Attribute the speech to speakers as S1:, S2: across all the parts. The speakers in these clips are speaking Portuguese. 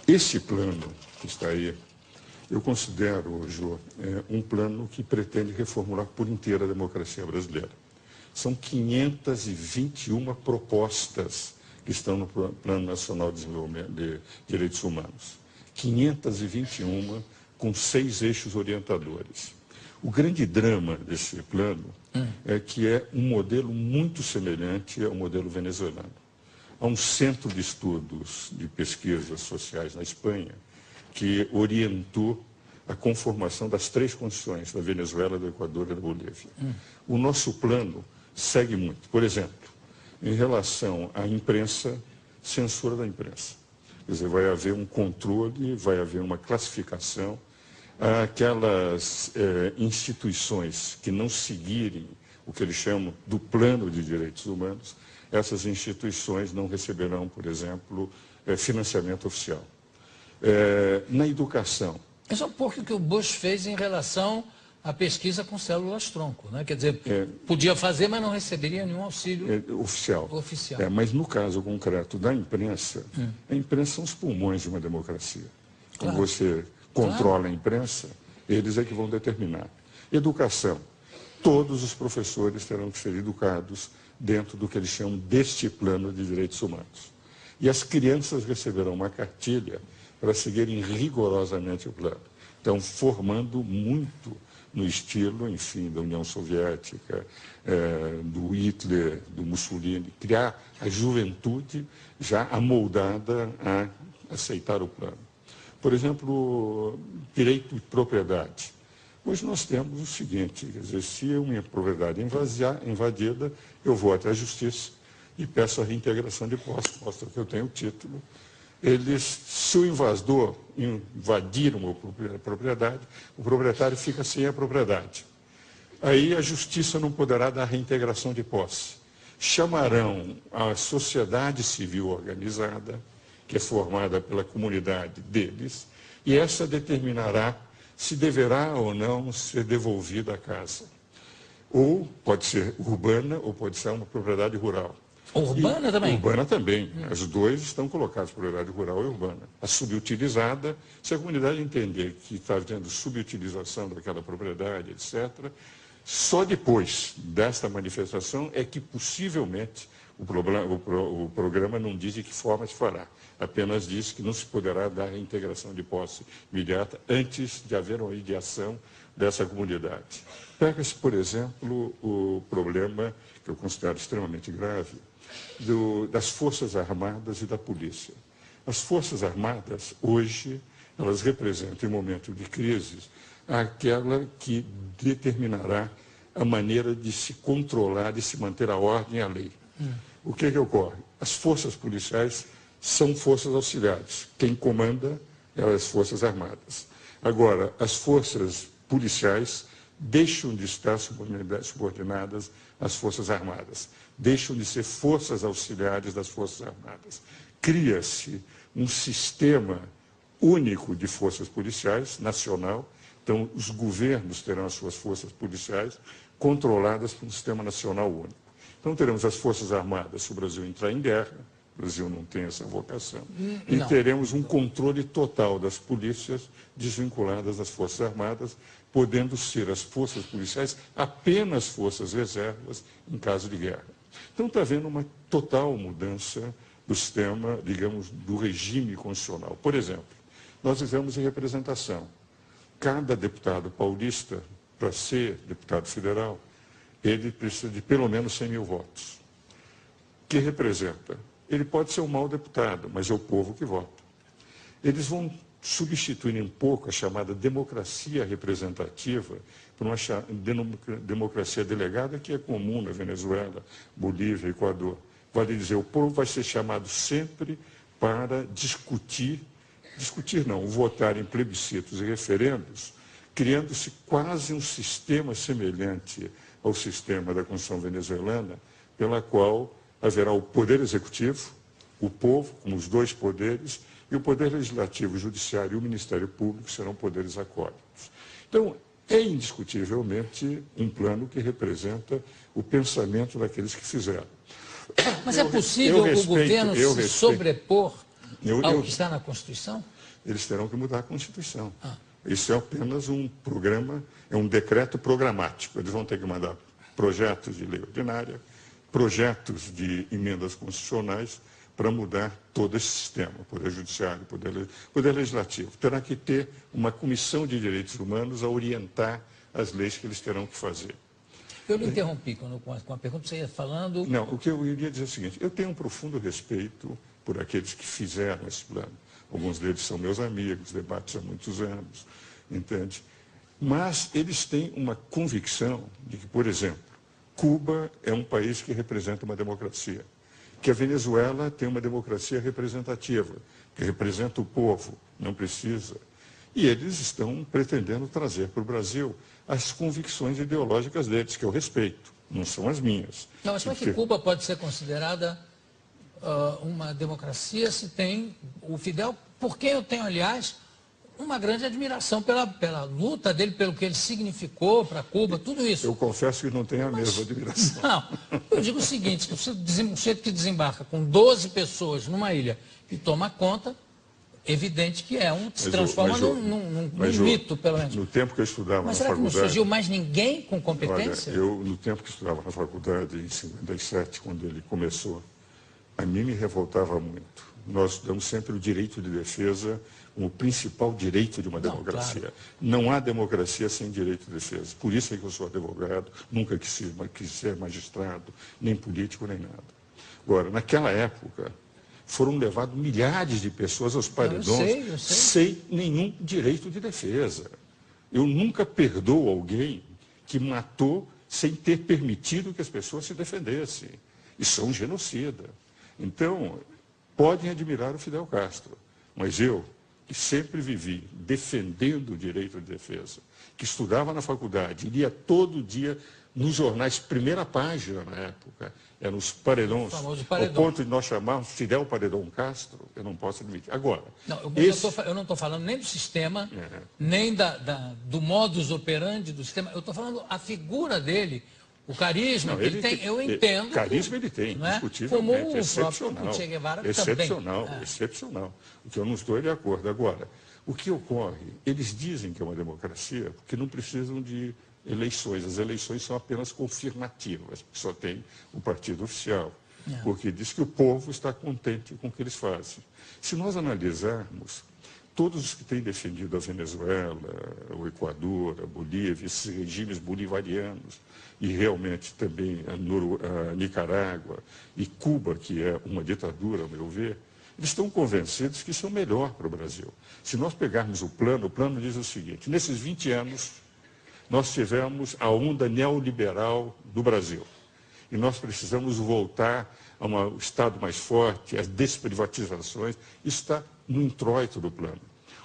S1: Esse plano que está aí, eu considero, Jô, um plano que pretende reformular por inteiro a democracia brasileira. São 521 propostas que estão no Plano Nacional de Desenvolvimento de Direitos Humanos. 521 com 6 eixos orientadores. O grande drama desse plano é que é um modelo muito semelhante ao modelo venezuelano. Há um centro de estudos de pesquisas sociais na Espanha que orientou a conformação das 3 condições da Venezuela, do Equador e da Bolívia. O nosso plano segue muito. Por exemplo, em relação à imprensa, censura da imprensa. Quer dizer, vai haver um controle, vai haver uma classificação. Aquelas instituições que não seguirem o que eles chamam do plano de direitos humanos, essas instituições não receberão, por exemplo, financiamento oficial. Na educação.
S2: Isso é um pouco o que o Bush fez em relação à pesquisa com células-tronco, né? Quer dizer, podia fazer, mas não receberia nenhum auxílio
S1: oficial. Mas no caso concreto da imprensa, a imprensa são os pulmões de uma democracia. Quando você controla a imprensa, eles é que vão determinar. Educação. Todos os professores terão que ser educados dentro do que eles chamam deste plano de direitos humanos. E as crianças receberão uma cartilha para seguirem rigorosamente o plano. Então, formando muito no estilo, enfim, da União Soviética, do Hitler, do Mussolini, criar a juventude já amoldada a aceitar o plano. Por exemplo, direito de propriedade. Hoje nós temos o seguinte, quer dizer, se a minha propriedade é invadida, eu vou até a justiça e peço a reintegração de posse, mostra que eu tenho o título. Se o invasor invadir uma propriedade, o proprietário fica sem a propriedade. Aí a justiça não poderá dar reintegração de posse. Chamarão a sociedade civil organizada, que é formada pela comunidade deles, e essa determinará se deverá ou não ser devolvida a casa. Ou pode ser urbana, ou pode ser uma propriedade rural.
S2: Urbana também?
S1: Urbana também. As duas estão colocadas, propriedade rural e urbana. A subutilizada, se a comunidade entender que está havendo subutilização daquela propriedade, etc., só depois desta manifestação é que possivelmente o programa não diz de que forma se fará. Apenas diz que não se poderá dar reintegração de posse imediata antes de haver uma ideação dessa comunidade. Pega-se, por exemplo, o problema, que eu considero extremamente grave, das Forças Armadas e da Polícia. As Forças Armadas, hoje, elas representam, em momento de crise, aquela que determinará a maneira de se controlar, de se manter a ordem e a lei. O que ocorre? As forças policiais são forças auxiliares. Quem comanda é as Forças Armadas. Agora, as forças policiais deixam de estar subordinadas às Forças Armadas, deixam de ser forças auxiliares das Forças Armadas. Cria-se um sistema único de forças policiais, nacional. Então, os governos terão as suas forças policiais controladas por um sistema nacional único. Então, teremos as Forças Armadas se o Brasil entrar em guerra, o Brasil não tem essa vocação, e teremos um controle total das polícias desvinculadas das Forças Armadas, podendo ser as forças policiais apenas forças reservas em caso de guerra. Então, está havendo uma total mudança do sistema, digamos, do regime constitucional. Por exemplo, nós vivemos em representação. Cada deputado paulista, para ser deputado federal, ele precisa de pelo menos 100 mil votos. Que representa? Ele pode ser um mau deputado, mas é o povo que vota. Eles vão substituir um pouco a chamada democracia representativa por uma democracia delegada, que é comum na Venezuela, Bolívia, Equador. Vale dizer, o povo vai ser chamado sempre para votar em plebiscitos e referendos, criando-se quase um sistema semelhante ao sistema da Constituição venezuelana, pela qual haverá o poder executivo, o povo, como os dois poderes, e o poder legislativo, o judiciário e o Ministério Público serão poderes acólitos. Então, é indiscutivelmente um plano que representa o pensamento daqueles que fizeram.
S2: Mas é possível o governo se sobrepor ao que está na Constituição?
S1: Eles terão que mudar a Constituição. Isso é apenas um programa, é um decreto programático. Eles vão ter que mandar projetos de lei ordinária, projetos de emendas constitucionais para mudar todo esse sistema, Poder Judiciário, Poder Legislativo. Terá que ter uma comissão de direitos humanos a orientar as leis que eles terão que fazer.
S2: Eu lhe interrompi com a pergunta que você ia falando...
S1: Não, o que eu iria dizer é o seguinte, eu tenho um profundo respeito por aqueles que fizeram esse plano. Alguns deles são meus amigos, debates há muitos anos, entende? Mas eles têm uma convicção de que, por exemplo, Cuba é um país que representa uma democracia, que a Venezuela tem uma democracia representativa, que representa o povo, não precisa. E eles estão pretendendo trazer para o Brasil as convicções ideológicas deles, que eu respeito, não são as minhas.
S2: Não, mas como é que Cuba pode ser considerada uma democracia se tem o Fidel, por quem eu tenho, aliás, uma grande admiração pela luta dele, pelo que ele significou para Cuba, tudo isso.
S1: Eu confesso que não tenho a mesma admiração.
S2: Não, eu digo o seguinte, que um sujeito que desembarca com 12 pessoas numa ilha e toma conta, evidente que se transforma num mito, pelo menos.
S1: No tempo que eu estudava na faculdade...
S2: Mas será que não surgiu mais ninguém com competência?
S1: Olha, no tempo que eu estudava na faculdade, em 57, quando ele começou, a mim me revoltava muito. Nós estudamos sempre o direito de defesa como o principal direito de uma democracia. Claro. Não há democracia sem direito de defesa. Por isso é que eu sou advogado, nunca quis ser magistrado, nem político, nem nada. Agora, naquela época, foram levados milhares de pessoas aos paredões sem nenhum direito de defesa. Eu nunca perdoo alguém que matou sem ter permitido que as pessoas se defendessem. Isso é um genocida. Então, podem admirar o Fidel Castro, mas eu, que sempre vivi defendendo o direito de defesa, que estudava na faculdade, lia todo dia nos jornais, primeira página na época, eram os paredões, ao ponto de nós chamarmos Fidel Paredão Castro, eu não posso admitir. Agora,
S2: eu não estou falando nem do sistema, nem do modus operandi do sistema, eu estou falando a figura dele, o carisma que ele tem, eu entendo.
S1: Carisma ele tem, indiscutivelmente,
S2: como
S1: excepcional.
S2: O Che Guevara
S1: excepcional,
S2: também.
S1: Excepcional. O que eu não estou de acordo. Agora, o que ocorre? Eles dizem que é uma democracia porque não precisam de eleições. As eleições são apenas confirmativas, só tem o partido oficial. Porque diz que o povo está contente com o que eles fazem. Se nós analisarmos, todos os que têm defendido a Venezuela, o Equador, a Bolívia, esses regimes bolivarianos, e realmente também a Nicarágua e Cuba, que é uma ditadura, ao meu ver, eles estão convencidos que isso é o melhor para o Brasil. Se nós pegarmos o plano diz o seguinte, nesses 20 anos, nós tivemos a onda neoliberal do Brasil. E nós precisamos voltar a um Estado mais forte, as desprivatizações, isso está no introito do plano.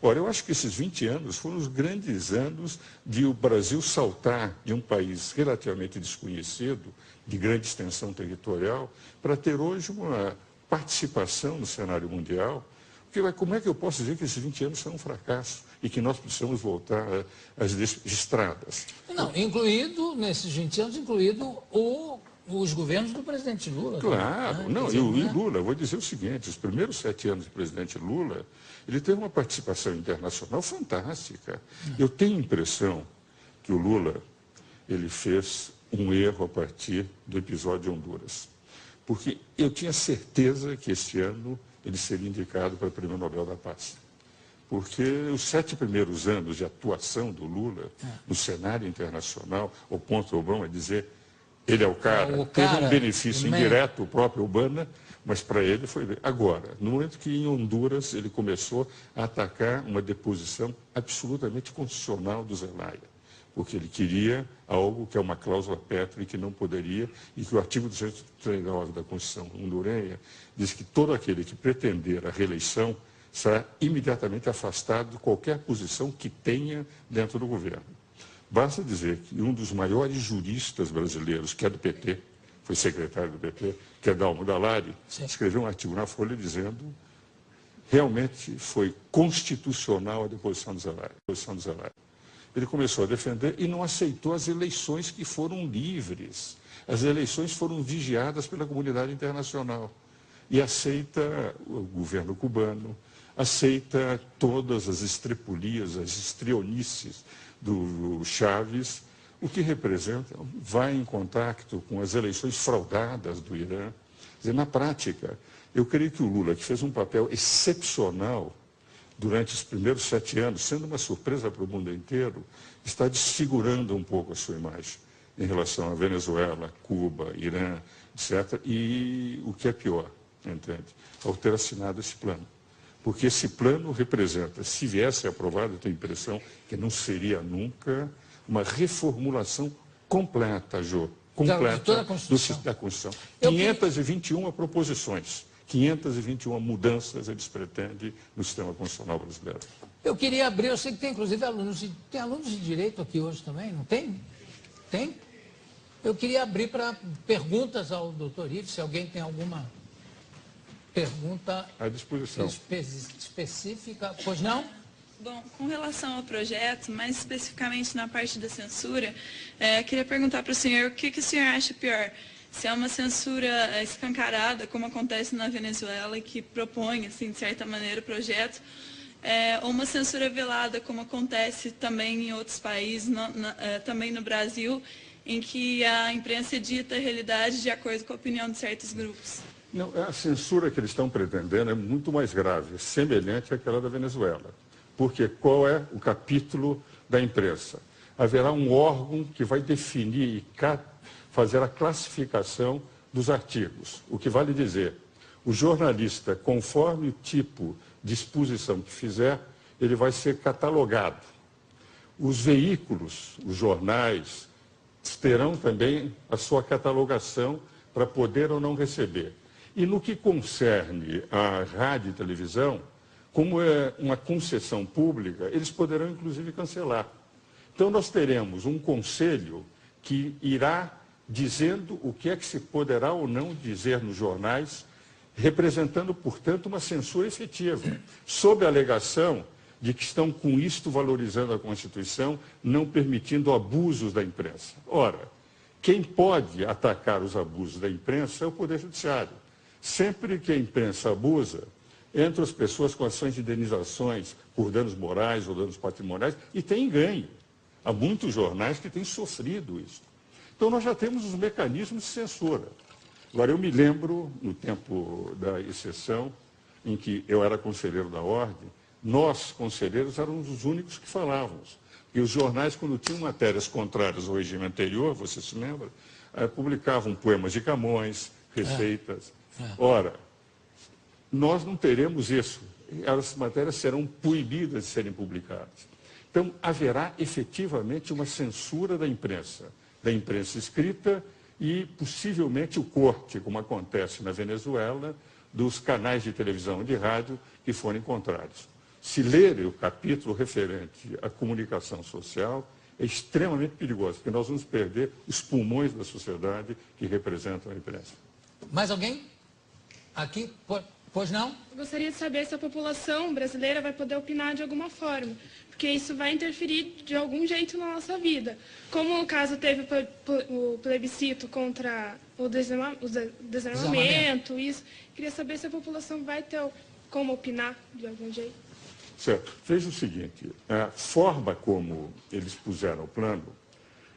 S1: Ora, eu acho que esses 20 anos foram os grandes anos de o Brasil saltar de um país relativamente desconhecido, de grande extensão territorial, para ter hoje uma participação no cenário mundial. Porque como é que eu posso dizer que esses 20 anos são um fracasso e que nós precisamos voltar às estradas?
S2: Não, nesses 20 anos, os governos do presidente Lula.
S1: Claro, também, não, e Lula, vou dizer o seguinte, os primeiros 7 anos do presidente Lula, ele teve uma participação internacional fantástica. Eu tenho a impressão que o Lula, ele fez um erro a partir do episódio de Honduras. Porque eu tinha certeza que esse ano ele seria indicado para o Prêmio Nobel da Paz. Porque os 7 primeiros anos de atuação do Lula no cenário internacional, o ponto Obama é dizer, ele é o cara, teve um benefício indireto, o próprio Obama, mas para ele foi... Agora, no momento que em Honduras ele começou a atacar uma deposição absolutamente constitucional do Zelaya, porque ele queria algo que é uma cláusula pétrea e que não poderia, e que o artigo 239 da Constituição hondurenha diz que todo aquele que pretender a reeleição será imediatamente afastado de qualquer posição que tenha dentro do governo. Basta dizer que um dos maiores juristas brasileiros, que é do PT, foi secretário do PT, que é Dalmo Dallari, escreveu um artigo na Folha dizendo realmente foi constitucional a deposição do Zelaya. Ele começou a defender e não aceitou as eleições que foram livres. As eleições foram vigiadas pela comunidade internacional. e aceita o governo cubano, aceita todas as estrepulias, as estrionices do Chávez, o que representa, vai em contato com as eleições fraudadas do Irã. Quer dizer, na prática, eu creio que o Lula, que fez um papel excepcional durante os primeiros 7 anos, sendo uma surpresa para o mundo inteiro, está desfigurando um pouco a sua imagem em relação a Venezuela, Cuba, Irã, etc. E o que é pior, entende? Ao ter assinado esse plano. Porque esse plano representa, se viesse aprovado, eu tenho a impressão que não seria nunca uma reformulação completa, Jô, completa
S2: de toda a Constituição.
S1: da Constituição. 521 proposições, 521 mudanças eles pretendem no sistema constitucional brasileiro.
S2: Eu queria abrir, eu sei que tem inclusive alunos de direito aqui hoje também, não tem? Tem? Eu queria abrir para perguntas ao doutor Ives, se alguém tem alguma pergunta
S1: à disposição
S2: específica. Pois não?
S3: Bom, com relação ao projeto, mais especificamente na parte da censura, queria perguntar para o senhor o que o senhor acha pior? Se é uma censura escancarada, como acontece na Venezuela, que propõe, assim, de certa maneira, o projeto, ou uma censura velada, como acontece também em outros países, também no Brasil, em que a imprensa dita a realidade de acordo com a opinião de certos grupos?
S1: Não, a censura que eles estão pretendendo é muito mais grave, semelhante àquela da Venezuela. Porque qual é o capítulo da imprensa? Haverá um órgão que vai definir e fazer a classificação dos artigos. O que vale dizer, o jornalista, conforme o tipo de exposição que fizer, ele vai ser catalogado. Os veículos, os jornais, terão também a sua catalogação para poder ou não receber. E no que concerne à rádio e televisão, como é uma concessão pública, eles poderão inclusive cancelar. Então nós teremos um conselho que irá dizendo o que é que se poderá ou não dizer nos jornais, representando, portanto, uma censura efetiva, sob a alegação de que estão com isto valorizando a Constituição, não permitindo abusos da imprensa. Ora, quem pode atacar os abusos da imprensa é o Poder Judiciário. Sempre que a imprensa abusa, entram as pessoas com ações de indenizações por danos morais ou danos patrimoniais e tem ganho. Há muitos jornais que têm sofrido isso. Então, nós já temos os mecanismos de censura. Agora, eu me lembro, no tempo da exceção, em que eu era conselheiro da Ordem, nós, conselheiros, éramos os únicos que falávamos. E os jornais, quando tinham matérias contrárias ao regime anterior, você se lembra, publicavam poemas de Camões, receitas. Ora, nós não teremos isso. As matérias serão proibidas de serem publicadas. Então, haverá efetivamente uma censura da imprensa escrita e, possivelmente, o corte, como acontece na Venezuela, dos canais de televisão e de rádio que forem contrários. Se lerem o capítulo referente à comunicação social, é extremamente perigoso, porque nós vamos perder os pulmões da sociedade que representam a imprensa.
S2: Mais alguém? Aqui? Pois não?
S4: Eu gostaria de saber se a população brasileira vai poder opinar de alguma forma, porque isso vai interferir de algum jeito na nossa vida. Como no caso teve o plebiscito contra o desarmamento, isso, queria saber se a população vai ter como opinar de algum jeito.
S1: Certo. Veja o seguinte, a forma como eles puseram o plano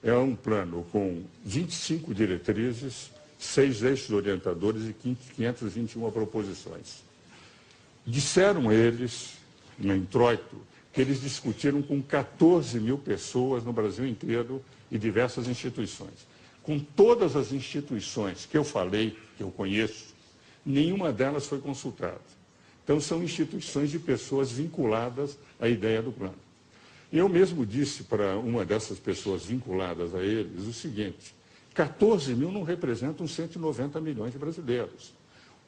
S1: é um plano com 25 diretrizes, 6 eixos orientadores e 521 proposições. Disseram eles, no introito, que eles discutiram com 14 mil pessoas no Brasil inteiro e diversas instituições. Com todas as instituições que eu falei, que eu conheço, nenhuma delas foi consultada. Então, são instituições de pessoas vinculadas à ideia do plano. Eu mesmo disse para uma dessas pessoas vinculadas a eles o seguinte: 14 mil não representam 190 milhões de brasileiros.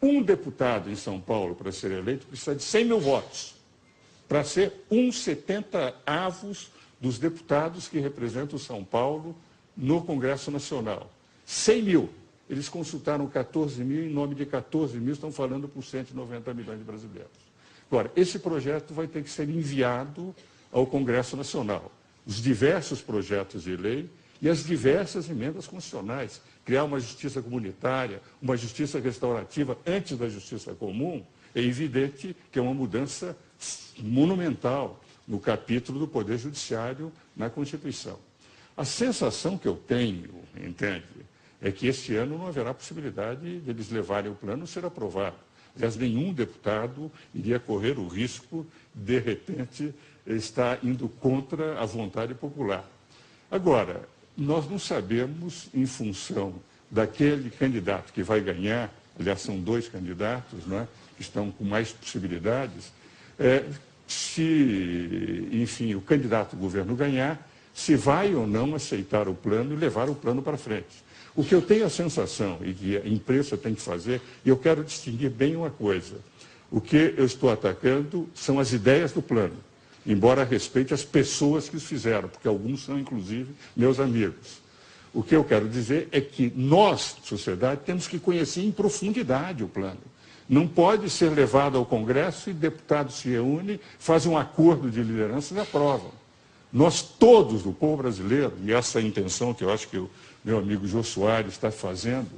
S1: Um deputado em São Paulo, para ser eleito, precisa de 100 mil votos, para ser 1/70 dos deputados que representam São Paulo no Congresso Nacional. 100 mil. Eles consultaram 14 mil, em nome de 14 mil estão falando por 190 milhões de brasileiros. Agora, esse projeto vai ter que ser enviado ao Congresso Nacional. Os diversos projetos de lei e as diversas emendas constitucionais. Criar uma justiça comunitária, uma justiça restaurativa antes da justiça comum, é evidente que é uma mudança monumental no capítulo do Poder Judiciário na Constituição. A sensação que eu tenho, entende, é que este ano não haverá possibilidade de eles levarem o plano a ser aprovado. Aliás, nenhum deputado iria correr o risco, de repente, estar indo contra a vontade popular. Agora, nós não sabemos, em função daquele candidato que vai ganhar, aliás, são 2 candidatos, não é, que estão com mais possibilidades, se, enfim, o candidato do governo ganhar, se vai ou não aceitar o plano e levar o plano para frente. O que eu tenho a sensação, e que a imprensa tem que fazer, e eu quero distinguir bem uma coisa, o que eu estou atacando são as ideias do plano, embora respeite as pessoas que os fizeram, porque alguns são, inclusive, meus amigos. O que eu quero dizer é que nós, sociedade, temos que conhecer em profundidade o plano. Não pode ser levado ao Congresso e deputados se reúnem, fazem um acordo de liderança e aprovam. Nós todos, do povo brasileiro, e essa é a intenção que eu acho que o meu amigo Jô Soares está fazendo,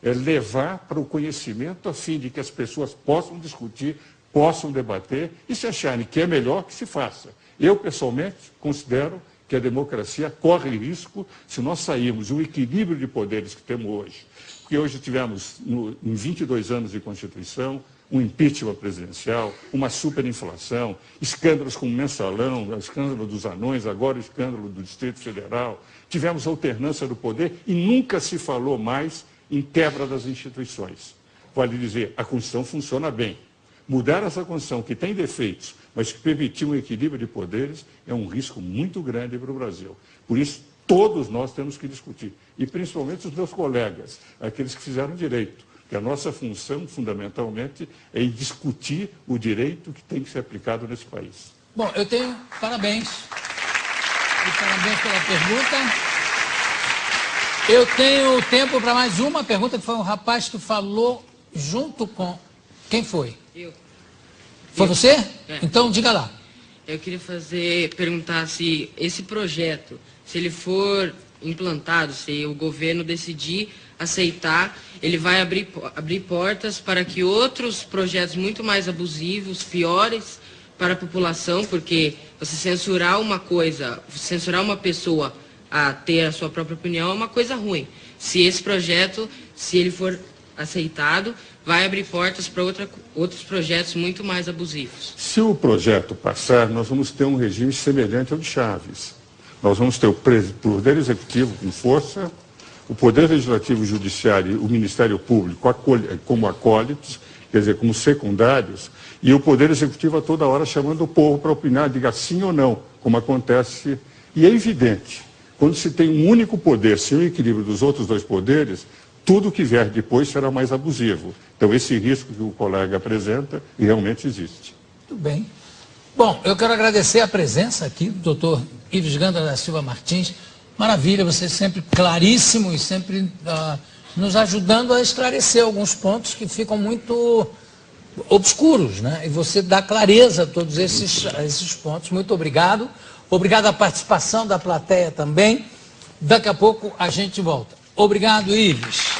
S1: é levar para o conhecimento a fim de que as pessoas possam discutir, possam debater e se acharem que é melhor que se faça. Eu, pessoalmente, considero que a democracia corre risco se nós sairmos do equilíbrio de poderes que temos hoje. Porque hoje tivemos, em 22 anos de Constituição, um impeachment presidencial, uma superinflação, escândalos como o Mensalão, o escândalo dos anões, agora o escândalo do Distrito Federal. Tivemos alternância do poder e nunca se falou mais em quebra das instituições. Vale dizer, a Constituição funciona bem. Mudar essa Constituição, que tem defeitos, mas que permitiu um equilíbrio de poderes, é um risco muito grande para o Brasil. Por isso, todos nós temos que discutir, e principalmente os meus colegas, aqueles que fizeram direito. Que a nossa função, fundamentalmente, é discutir o direito que tem que ser aplicado nesse país.
S2: Bom, eu tenho parabéns. E parabéns pela pergunta. Eu tenho tempo para mais uma pergunta, que foi um rapaz que falou junto com... Quem foi?
S5: Eu.
S2: Foi você?
S5: É.
S2: Então, diga lá.
S5: Eu queria perguntar se esse projeto, se ele for implantado, se o governo decidir aceitar, ele vai abrir portas para que outros projetos muito mais abusivos, piores para a população, porque você censurar uma coisa, censurar uma pessoa a ter a sua própria opinião é uma coisa ruim. Se esse projeto, se ele for aceitado, vai abrir portas para outros projetos muito mais abusivos.
S1: Se o projeto passar, nós vamos ter um regime semelhante ao de Chaves. Nós vamos ter o Poder Executivo com força, o Poder Legislativo, o Judiciário e o Ministério Público como acólitos, quer dizer, como secundários, e o Poder Executivo a toda hora chamando o povo para opinar, diga sim ou não, como acontece. E é evidente, quando se tem um único poder, sem o equilíbrio dos outros 2 poderes, tudo que vier depois será mais abusivo. Então, esse risco que o colega apresenta realmente existe.
S2: Tudo bem. Bom, eu quero agradecer a presença aqui do doutor Ives Gandra da Silva Martins. Maravilha, você sempre claríssimo e sempre nos ajudando a esclarecer alguns pontos que ficam muito obscuros, né? E você dá clareza a todos esses pontos. Muito obrigado. Obrigado à participação da plateia também. Daqui a pouco a gente volta. Obrigado, Ives.